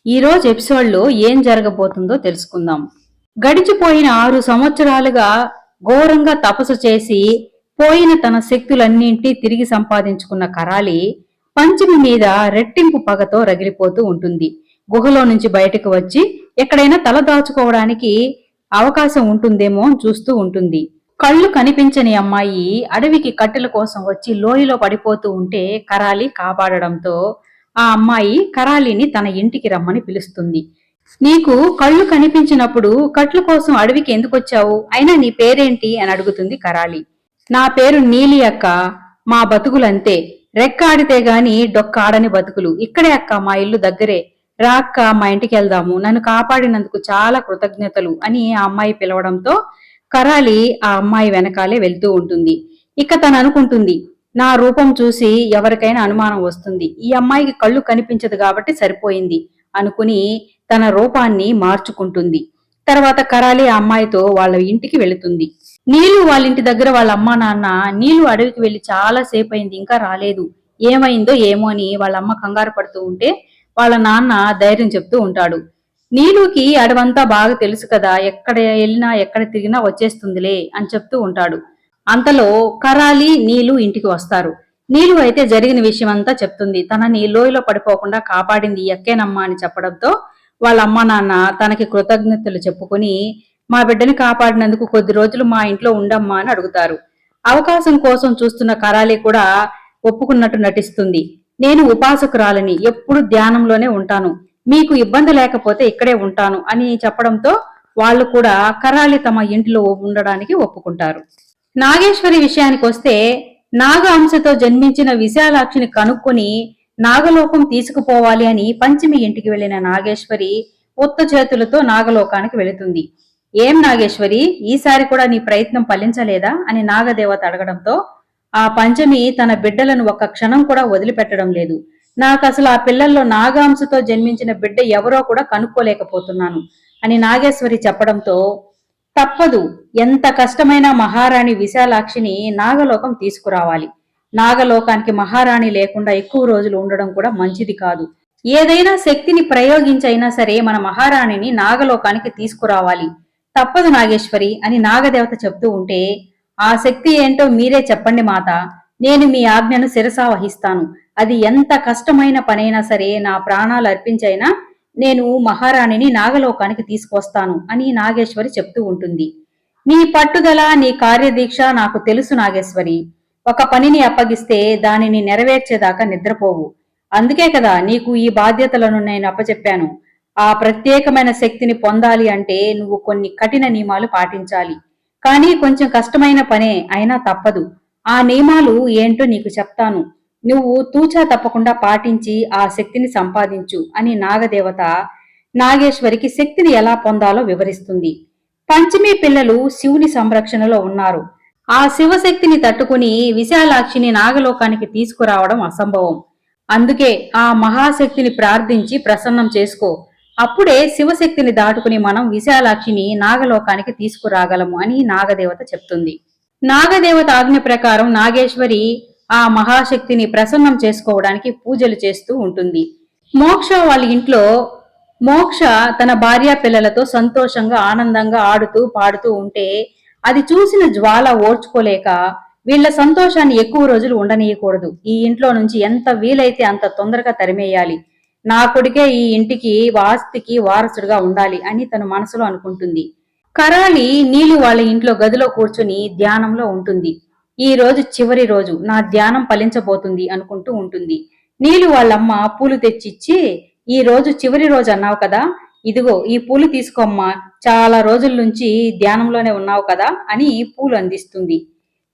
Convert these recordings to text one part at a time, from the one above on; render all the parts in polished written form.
ఈ రోజు ఎపిసోడ్లో ఏం జరగబోతుందో తెలుసుకుందాం. గడిచిపోయిన 6 సంవత్సరాలుగా ఘోరంగా తపస్సు చేసి పోయిన తన శక్తులన్నింటి తిరిగి సంపాదించుకున్న కరాలి పంచమి మీద రెట్టింపు పగతో రగిలిపోతూ ఉంటుంది. గుహలో నుంచి బయటకు వచ్చి ఎక్కడైనా తల దాచుకోవడానికి అవకాశం ఉంటుందేమో అని చూస్తూ ఉంటుంది. కళ్ళు కనిపించని అమ్మాయి అడవికి కట్టెల కోసం వచ్చి లోయలో పడిపోతూ ఉంటే కరాలి కాపాడడంతో ఆ అమ్మాయి కరాలిని తన ఇంటికి రమ్మని పిలుస్తుంది. నీకు కళ్ళు కనిపించినప్పుడు కట్ల కోసం అడవికి ఎందుకొచ్చావు? అయినా నీ పేరేంటి అని అడుగుతుంది కరాలి. నా పేరు నీలి అక్క. మా బతుకులంతే, రెక్క ఆడితే గాని డొక్క ఆడని బతుకులు. ఇక్కడే అక్క, మా ఇల్లు దగ్గరే. రా అక్క, మా ఇంటికి వెళ్దాము. నన్ను కాపాడినందుకు చాలా కృతజ్ఞతలు అని ఆ అమ్మాయి పిలవడంతో కరాలి ఆ అమ్మాయి వెనకాలే వెళ్తూ ఉంటుంది. ఇక తను అనుకుంటుంది, నా రూపం చూసి ఎవరికైనా అనుమానం వస్తుంది, ఈ అమ్మాయికి కళ్ళు కనిపించదు కాబట్టి సరిపోయింది అనుకుని తన రూపాన్ని మార్చుకుంటుంది. తర్వాత కరాలి ఆ అమ్మాయితో వాళ్ళ ఇంటికి వెళుతుంది. నీలు వాళ్ళ ఇంటి దగ్గర వాళ్ళ అమ్మా నాన్న నీలు అడవికి వెళ్లి చాలా సేపు అయింది, ఇంకా రాలేదు, ఏమైందో ఏమో అని వాళ్ళ అమ్మ కంగారు పడుతూ ఉంటే వాళ్ళ నాన్న ధైర్యం చెప్తూ ఉంటాడు. నీలుకి అడవంతా బాగా తెలుసు కదా, ఎక్కడ వెళ్ళినా ఎక్కడ తిరిగినా వచ్చేస్తుందిలే అని చెప్తూ ఉంటాడు. అంతలో కరాలి నీలు ఇంటికి వస్తారు. నీలు అయితే జరిగిన విషయం అంతా చెప్తుంది. తనని లోయలో పడిపోకుండా కాపాడింది ఎక్కేనమ్మా అని చెప్పడంతో వాళ్ళ అమ్మ నాన్న తనకి కృతజ్ఞతలు చెప్పుకుని మా బిడ్డని కాపాడినందుకు కొద్ది రోజులు మా ఇంట్లో ఉండమ్మా అని అడుగుతారు. అవకాశం కోసం చూస్తున్న కరాలి కూడా ఒప్పుకున్నట్టు నటిస్తుంది. నేను ఉపాసకురాలని, ఎప్పుడు ధ్యానంలోనే ఉంటాను, మీకు ఇబ్బంది లేకపోతే ఇక్కడే ఉంటాను అని చెప్పడంతో వాళ్ళు కూడా కరాలి తమ ఇంటిలో ఉండడానికి ఒప్పుకుంటారు. నాగేశ్వరి విషయానికి వస్తే నాగ అంశతో జన్మించిన విశాలాక్షిని కనుక్కొని నాగలోకం తీసుకుపోవాలి అని పంచమి ఇంటికి వెళ్లిన నాగేశ్వరి ఉత్త చేతులతో నాగలోకానికి వెళుతుంది. ఏం నాగేశ్వరి, ఈసారి కూడా నీ ప్రయత్నం ఫలించలేదా అని నాగదేవత అడగడంతో ఆ పంచమి తన బిడ్డలను ఒక్క క్షణం కూడా వదిలిపెట్టడం లేదు. నాకు అసలు ఆ పిల్లల్లో నాగాంశతో జన్మించిన బిడ్డ ఎవరో కూడా కనుక్కోలేకపోతున్నాను అని నాగేశ్వరి చెప్పడంతో తప్పదు, ఎంత కష్టమైన మహారాణి విశాలాక్షిని నాగలోకం తీసుకురావాలి. నాగలోకానికి మహారాణి లేకుండా ఎక్కువ రోజులు ఉండడం కూడా మంచిది కాదు. ఏదైనా శక్తిని ప్రయోగించైనా సరే మన మహారాణిని నాగలోకానికి తీసుకురావాలి. తప్పదు నాగేశ్వరి అని నాగదేవత చెప్తూ ఉంటే, ఆ శక్తి ఏంటో మీరే చెప్పండి మాత, నేను మీ ఆజ్ఞను శిరసా వహిస్తాను. అది ఎంత కష్టమైన పనైనా సరే నా ప్రాణాలు అర్పించైనా నేను మహారాణిని నాగలోకానికి తీసుకొస్తాను అని నాగేశ్వరి చెప్తూ ఉంటుంది. నీ పట్టుదల, నీ కార్యదీక్ష నాకు తెలుసు నాగేశ్వరి. ఒక పనిని అప్పగిస్తే దానిని నెరవేర్చేదాకా నిద్రపోవు. అందుకే కదా నీకు ఈ బాధ్యతలను నేను అప్పచెప్పాను. ఆ ప్రత్యేకమైన శక్తిని పొందాలి అంటే నువ్వు కొన్ని కఠిన నియమాలు పాటించాలి. కానీ కొంచెం కష్టమైన పనే అయినా తప్పదు. ఆ నియమాలు ఏంటో నీకు చెప్తాను. నువ్వు తూచా తప్పకుండా పాటించి ఆ శక్తిని సంపాదించు అని నాగదేవత నాగేశ్వరికి శక్తిని ఎలా పొందాలో వివరిస్తుంది. పంచమి పిల్లలు శివుని సంరక్షణలో ఉన్నారు. ఆ శివశక్తిని తట్టుకుని విశాలాక్షిని నాగలోకానికి తీసుకురావడం అసంభవం. అందుకే ఆ మహాశక్తిని ప్రార్థించి ప్రసన్నం చేసుకో. అప్పుడే శివశక్తిని దాటుకుని మనం విశాలాక్షిని నాగలోకానికి తీసుకురాగలము అని నాగదేవత చెప్తుంది. నాగదేవత ఆజ్ఞ ప్రకారం నాగేశ్వరి ఆ మహాశక్తిని ప్రసన్నం చేసుకోవడానికి పూజలు చేస్తూ ఉంటుంది. మోక్ష వాళ్ళ ఇంట్లో మోక్ష తన భార్య పిల్లలతో సంతోషంగా ఆనందంగా ఆడుతూ పాడుతూ ఉంటే అది చూసిన జ్వాల ఓర్చుకోలేక వీళ్ల సంతోషాన్ని ఎక్కువ రోజులు ఉండనీయకూడదు, ఈ ఇంట్లో నుంచి ఎంత వీలైతే అంత తొందరగా తరిమేయాలి, నా కొడుకే ఈ ఇంటికి ఆస్తికి వారసుడుగా ఉండాలి అని తను మనసులో అనుకుంటుంది. కరాలి నీలు వాళ్ళ ఇంట్లో గదిలో కూర్చుని ధ్యానంలో ఉంటుంది. ఈ రోజు చివరి రోజు, నా ధ్యానం ఫలించబోతుంది అనుకుంటూ ఉంటుంది. నీలు వాళ్ళమ్మ పూలు తెచ్చిచ్చి, ఈ రోజు చివరి రోజు అన్నావు కదా, ఇదిగో ఈ పూలు తీసుకోమ్మా, చాలా రోజుల నుంచి ధ్యానంలోనే ఉన్నావు కదా అని పూలు అందిస్తుంది.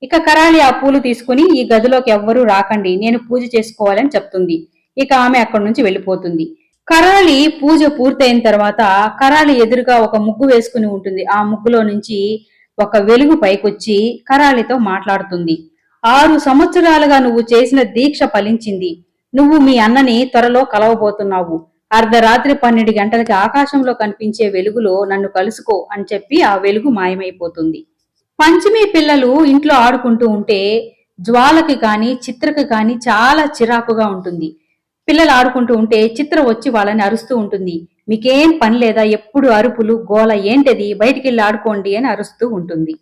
ఇక కరాలి ఆ పూలు తీసుకుని, ఈ గదిలోకి ఎవ్వరూ రాకండి, నేను పూజ చేసుకోవాలని చెప్తుంది. ఇక ఆమె అక్కడి నుంచి వెళ్ళిపోతుంది. కరాలి పూజ పూర్తయిన తర్వాత కరాలి ఎదురుగా ఒక ముగ్గు వేసుకుని ఉంటుంది. ఆ ముగ్గులో నుంచి ఒక వెలుగు పైకొచ్చి కరాలితో మాట్లాడుతుంది. 6 సంవత్సరాలుగా నువ్వు చేసిన దీక్ష ఫలించింది. నువ్వు మీ అన్నని త్వరలో కలవబోతున్నావు. అర్ధరాత్రి 12 గంటలకి ఆకాశంలో కనిపించే వెలుగులో నన్ను కలుసుకో అని చెప్పి ఆ వెలుగు మాయమైపోతుంది. పంచమి పిల్లలు ఇంట్లో ఆడుకుంటూ ఉంటే జ్వాలకి కాని చిత్రకి కాని చాలా చిరాకుగా ఉంటుంది. పిల్లలు ఆడుకుంటూ ఉంటే చిత్ర వచ్చి వాళ్ళని అరుస్తూ ఉంటుంది. మీకేం పని లేదా, ఎప్పుడు అరుపులు గోల ఏంటది, బయటికెళ్ళి ఆడుకోండి అని అరుస్తూ ఉంటుంది.